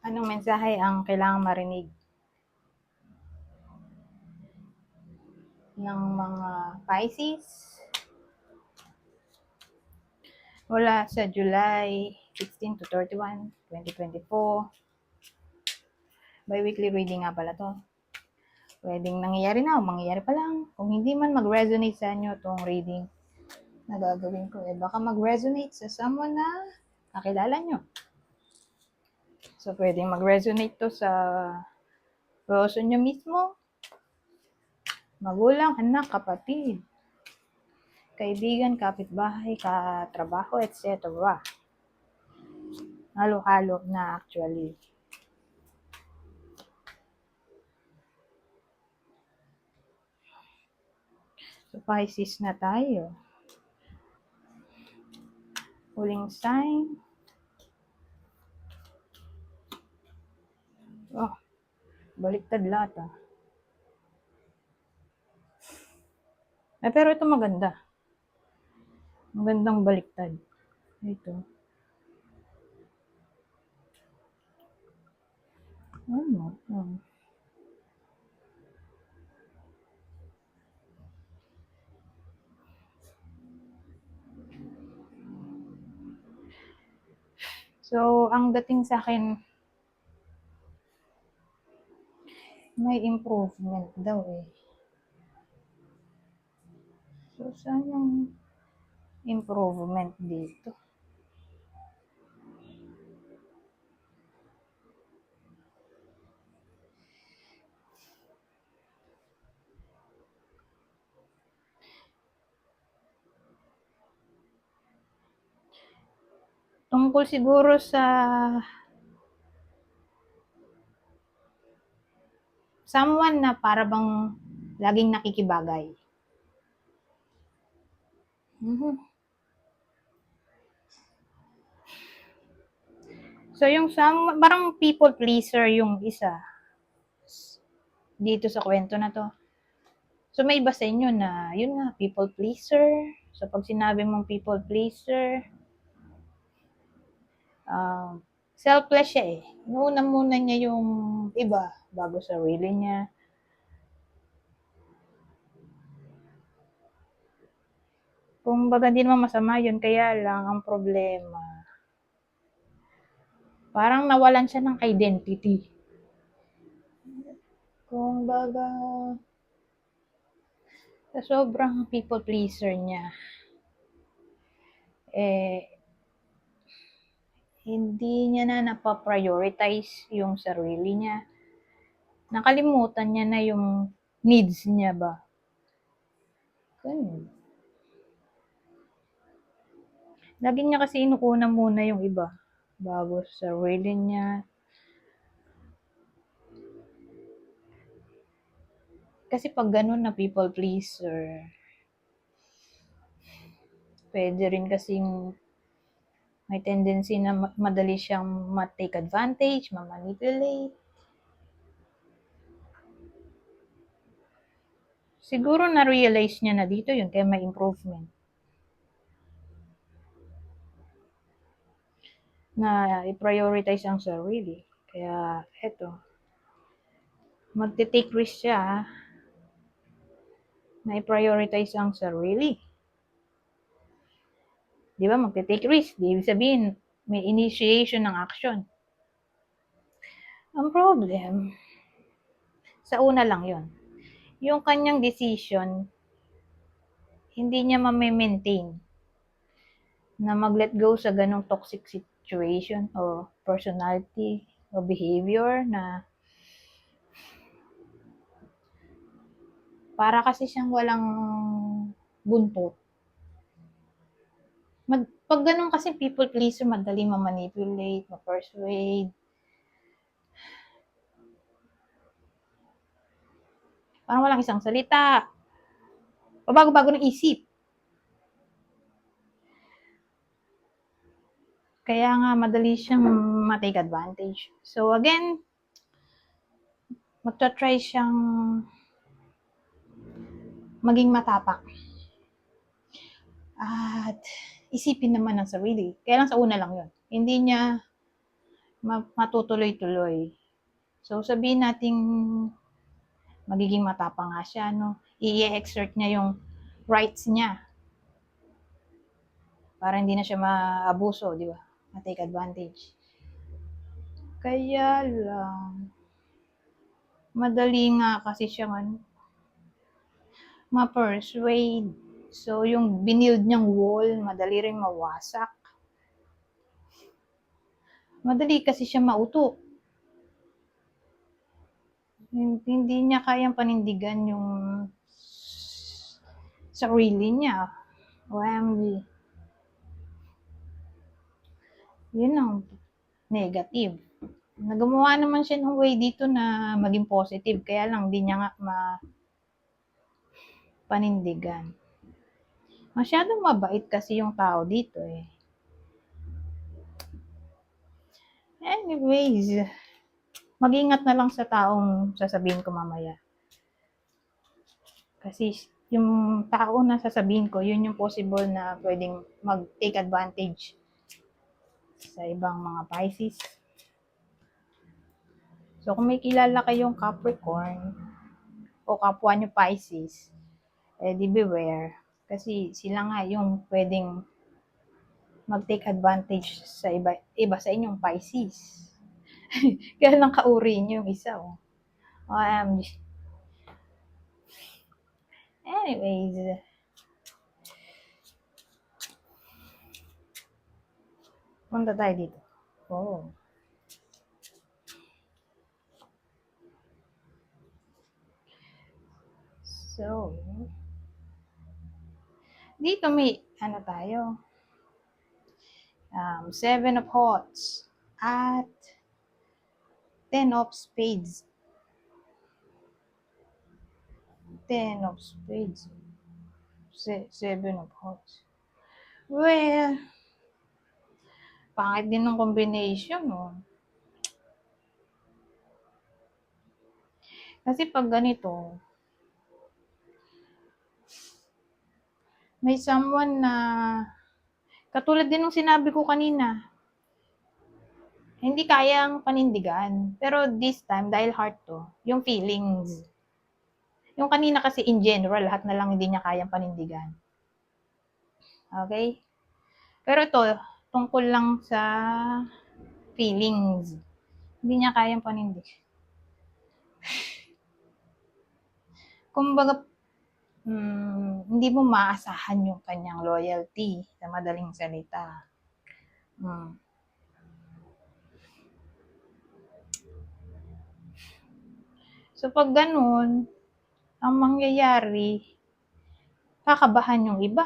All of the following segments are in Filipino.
Anong mensahe ang kailangang marinig ng mga Pisces mula sa July 16 to 31, 2024? Bi-weekly reading nga pala to. Pwedeng nangyayari na o mangyayari pa lang. Kung hindi man mag-resonate sa inyo itong reading na gagawin ko, baka mag-resonate sa someone na kakilala nyo. So, pwedeng mag-resonate to sa person nyo mismo, magulang, anak, kapatid, kaibigan, kapitbahay, katrabaho, etc. Halo-halo na actually. So, Pisces na tayo. Huling sign. Oh, baliktad lahat ah. Pero ito maganda. Magandang baliktad. Ito. Ano? Oh. So, ang dating sa akin, may improvement daw eh. So, saan yung improvement dito? Tungkol siguro sa someone na para bang laging nakikibagay. So, yung parang people pleaser yung isa dito sa kwento na to. So, may iba sa inyo na, yun nga, people pleaser. So, pag sinabi mong people pleaser, selfless siya eh. Inuuna muna niya yung iba bago sa sarili niya. Kung baga hindi naman masama yun, kaya lang ang problema, parang nawalan siya ng identity. Kung baga, sa sobrang people pleaser niya, hindi niya na napaprioritize yung sarili niya. Nakalimutan niya na yung needs niya ba. Ganun. Lagi niya kasi inuuna muna yung iba bago sa sarili niya. Kasi pag ganun na people pleaser, pwede rin kasing may tendency na madali siyang ma-take advantage, ma-manipulate. Siguro na-realize niya na dito yun, kaya may improvement. Na i-prioritize ang sarili. Kaya, eto, magte-take risk siya na i-prioritize ang sarili. Di ba? Magte-take risk. Di ibig sabihin, may initiation ng action. Ang problem, sa una lang yon, yung kanyang decision, hindi niya ma-maintain na mag-let go sa ganong toxic situation o personality o behavior na para kasi siyang walang buntot. Pag ganun kasi people pleaser, madali ma-manipulate, ma-persuade. Parang walang isang salita. Pabago-bago ng isip. Kaya nga madali siyang ma-take advantage. So again, magta-try siyang maging matapang. At isipin naman ng sarili. Kaya lang sa una lang yun. Hindi niya matutuloy-tuloy. So, sabihin natin magiging matapang nga siya, no? I-exert niya yung rights niya para hindi na siya maabuso, di ba? Ma-take advantage. Kaya lang, madali nga kasi siyang ma-persuade. So, yung binild niyang wall, madali rin mawasak. Madali kasi siya mauto. Hindi niya kayang panindigan yung sarili niya. OMG. Yun ang negative. Nagawa naman siya ng way dito na maging positive. Kaya lang, di niya nga panindigan. Masyadong mabait kasi yung tao dito eh. Anyways, mag-ingat na lang sa taong sasabihin ko mamaya. Kasi yung tao na sasabihin ko, yun yung possible na pwedeng mag-take advantage sa ibang mga Pisces. So, kung may kilala kayong Capricorn o kapwa nyo Pisces, di beware. Kasi sila nga yung pwedeng mag-take advantage sa iba sa inyong Pisces. Kaya lang kauri nyo yung isa, oh. OMG. Anyways, punta tayo dito. Oh. So, dito may, tayo? 7 of Hearts at 10 of Spades. 10 of Spades. 7 of Hearts. Well, pangit din ng combination, no? Kasi pag ganito, may someone na, katulad din ng sinabi ko kanina, hindi kayang panindigan. Pero this time, dahil heart to, yung feelings. Yung kanina kasi in general, lahat na lang hindi niya kayang panindigan. Okay? Pero ito, tungkol lang sa feelings. Hindi niya kayang panindigan. Kumbaga, hindi mo maasahan yung kanyang loyalty sa madaling salita. So, pag ganun, ang mangyayari, kakabahan yung iba.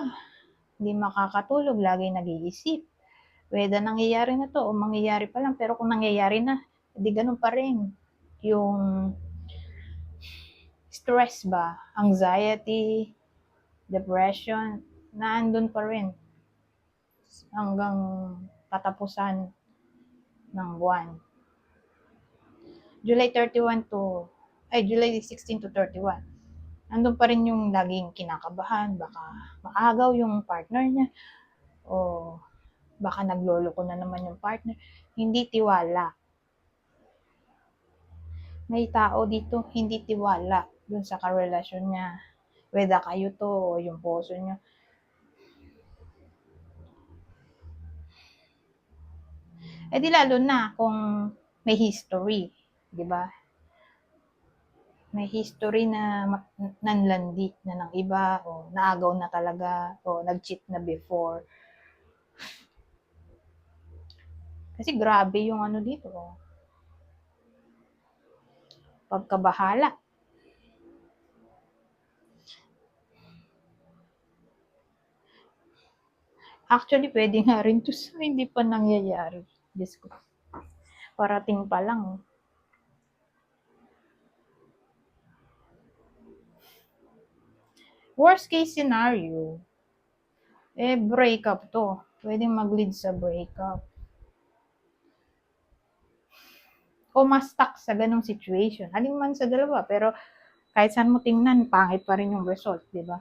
Hindi makakatulog, lagi nag-iisip. Whether nangyayari na to o mangyayari pa lang, pero kung nangyayari na, hindi ganun pa rin. Yung stress ba, anxiety, depression, naandun pa rin hanggang katapusan ng buwan. July 16 to 31. Andun pa rin yung laging kinakabahan, baka maagaw yung partner niya, o baka nagloloko na naman yung partner. Hindi tiwala. May tao dito, hindi tiwala dun sa karelasyon niya. Whether kayo to o yung puso niyo. Eh di lalo na kung may history, di ba? May history na nanlandi na ng iba o naagaw na talaga o nag-cheat na before. Kasi grabe yung dito. Pagkabahala. Actually, pwede nga rin to sa hindi pa nangyayari. Diyos ko. Parating pa lang. Worst case scenario, breakup to. Pwedeng mag-lead sa breakup. O ma-stuck sa ganong situation. Alin man sa dalawa, pero kahit saan mo tingnan, pangit pa rin yung result, di ba?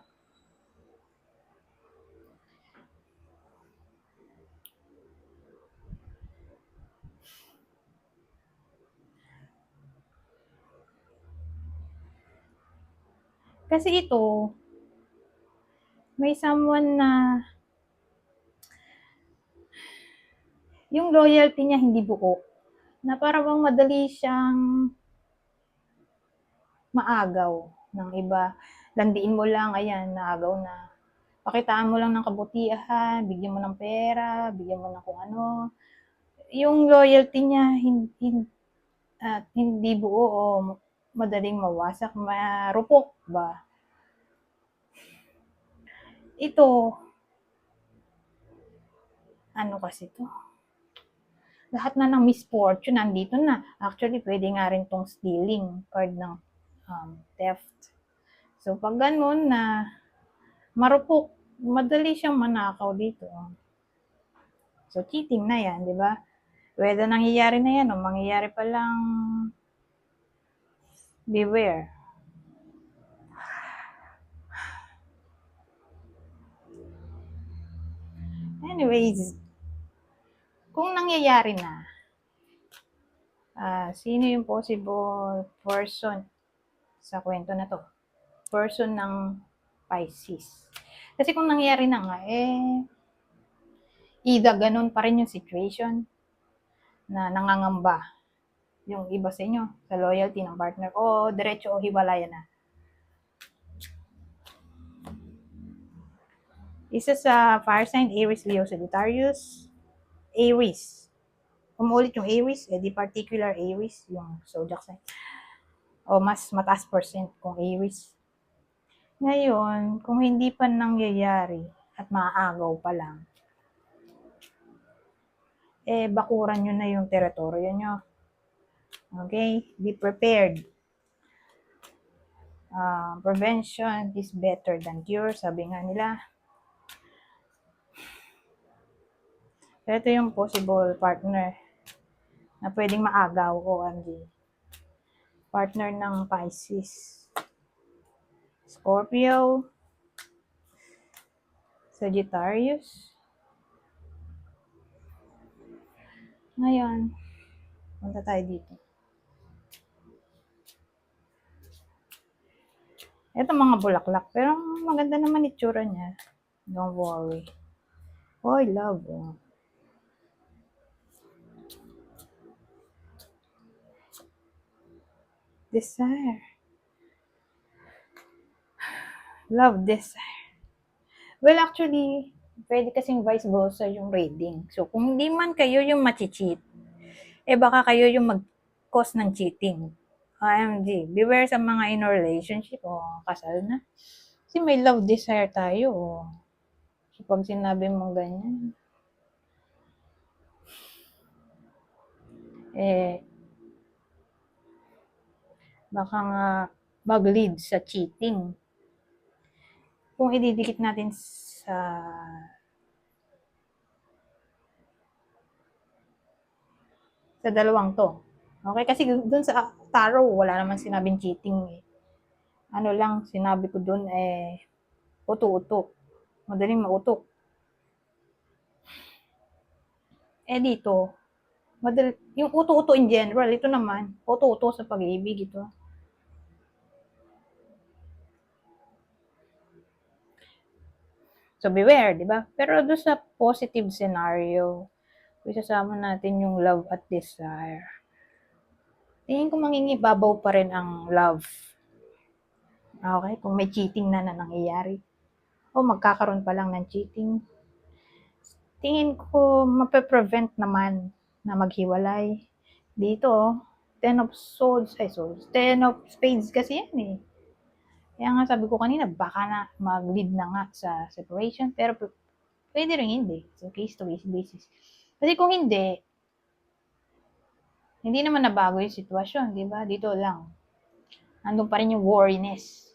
Kasi ito, may someone na yung loyalty niya hindi buo. Na parang bang madali siyang maagaw ng iba. Landiin mo lang, ayan, naagaw na. Pakitaan mo lang ng kabutihan, bigyan mo ng pera, bigyan mo ng kung ano. Yung loyalty niya hindi buo o madaling mawasak, marupok ba? Ito, ano kasi to? Lahat na ng misfortune nandito na. Actually, pwede nga rin tong stealing card ng theft. So, pag ganun na marupok, madali siyang manakaw dito. So, cheating na yan, di ba? Whether nangyayari na yan o mangyayari pa lang, beware. Anyways, kung nangyayari na, sino yung possible person sa kwento na to? Person ng Pisces. Kasi kung nangyayari na nga, either ganun pa rin yung situation na nangangamba yung iba sa inyo sa loyalty ng partner o diretso o hiwalayan na. Isa sa fire sign, Aries, Leo, Sagittarius. Aries. Umulit yung Aries, di particular Aries, yung zodiac sign. O mas mataas percent kung Aries. Ngayon, kung hindi pa nangyayari at maaagaw pa lang, bakuran nyo na yung teritoryo nyo. Okay? Be prepared. Prevention is better than cure, sabi nga nila. Ito yung possible partner na pwedeng maagaw, OMG. Partner ng Pisces. Scorpio. Sagittarius. Ngayon, punta tayo dito. Ito mga bulaklak, pero maganda naman itsura niya. Don't worry. Oy, love. Oh. Desire. Love, desire. Well, actually, pwede kasing vice versa yung reading. So, kung hindi man kayo yung machi-cheat, baka kayo yung mag-cause ng cheating. OMG, beware sa mga in relationship o kasal na. Kasi may love desire tayo. So, pag sinabi mong ganyan, baka nga mag-lead sa cheating. Kung ididikit natin sa dalawang to. Okay? Kasi dun sa tarot, wala naman sinabing cheating. Ano lang, sinabi ko dun, uto-uto. Madaling mautok. Dito, yung uto-uto in general, ito naman, uto-uto sa pag-ibig ito. So, beware, di ba? Pero doon sa positive scenario, isasama natin yung love at desire. Tingin ko mangingibabaw pa rin ang love. Okay? Kung may cheating na nangyayari. O magkakaroon pa lang ng cheating. Tingin ko mape-prevent naman na maghiwalay. Dito, 10 of swords, 10 of spades kasi yan eh. Kaya nga sabi ko kanina, baka na mag-lead na nga sa separation, pero pwede rin hindi. So, case to case basis. Kasi kung hindi naman nabago yung sitwasyon, di ba? Dito lang. Nandun pa rin yung worriness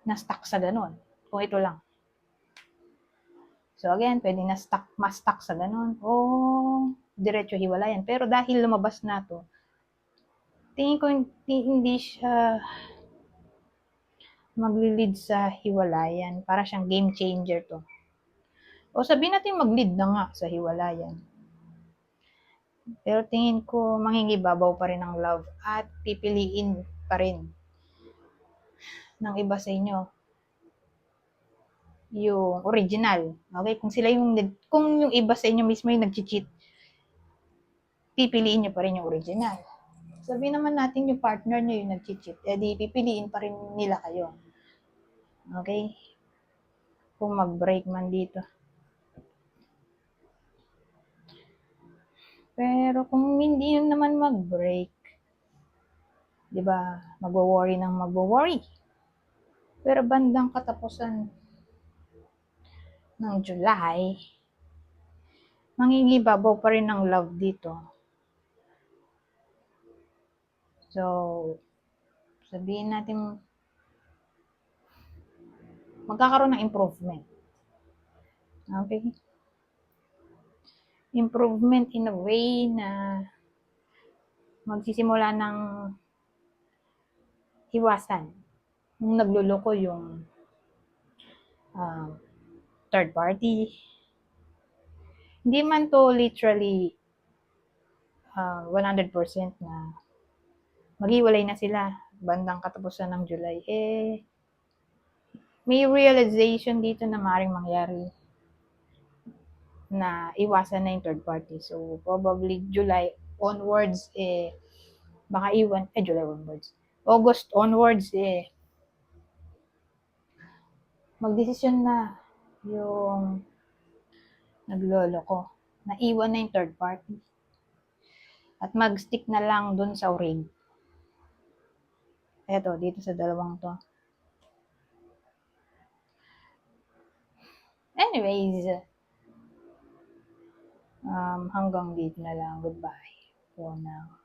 na stuck sa ganun. Kung ito lang. So again, pwede na ma-stuck sa ganun. O diretso hiwalayan. Pero dahil lumabas na to, tingin ko hindi siya magli-lead sa hiwalayan. Para siyang game changer to. O sabihin natin mag-lead na nga sa hiwalayan. Pero tingin ko mangingibabaw pa rin ang love at pipiliin pa rin ng iba sa inyo yung original. Okay? Kung yung iba sa inyo mismo yung nag-cheat, pipiliin nyo pa rin yung original. Sabihin naman natin yung partner nyo yung nag-cheat, di pipiliin pa rin nila kayo. Okay? Kung mag-break man dito. Pero kung hindi yun naman mag-break, di ba, magwo-worry ng magwo-worry. Pero bandang katapusan ng July, mangingibabaw pa rin ng love dito. So, sabihin natin, magkakaroon ng improvement. Okay? Improvement in a way na magsisimula ng iwasan. Nung nagluloko yung third party. Hindi man to literally 100% na maghiwalay na sila bandang katapusan ng July. May realization dito na maaaring mangyari na iwasan na yung third party. So, probably July onwards, baka July onwards. August onwards, magdesisyon na yung nagloloko. Naiwan na yung third party. At mag-stick na lang dun sa orig. Eto, dito sa dalawang to. Anyways, hanggang dito na lang. Goodbye for now.